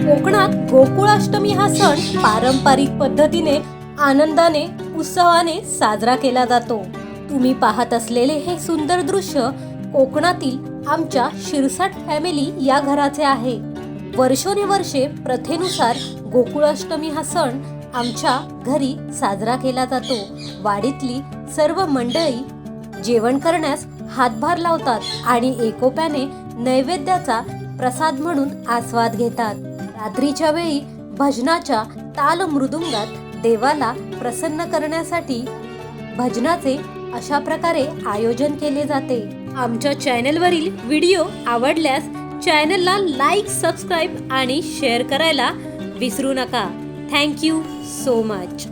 कोकणात गोकुळाष्टमी हा सण पारंपरिक पद्धतीने आनंदाने उत्सवाने साजरा केला जातो। तुम्ही पाहत असलेले हे सुंदर दृश्य कोकणातील आमच्या शिरसाट फॅमिली या घराचे आहे। वर्षोनवर्षे प्रथेनुसार गोकुळाष्टमी हा सण आमच्या घरी साजरा केला जातो। वाडीतली सर्व मंडळी जेवण करण्यास हातभार लावतात आणि एकोप्याने नैवेद्याचा प्रसाद म्हणून आस्वाद घेतात। रात्रीच्या वेळी भजनाच्या ताल मृदुंगात देवाला प्रसन्न करण्यासाठी भजनाचे अशा प्रकारे आयोजन केले जाते। आमच्या चॅनलवरील व्हिडिओ आवडल्यास चॅनलला लाईक, सबस्क्राईब आणि शेअर करायला विसरू नका। Thank you so much.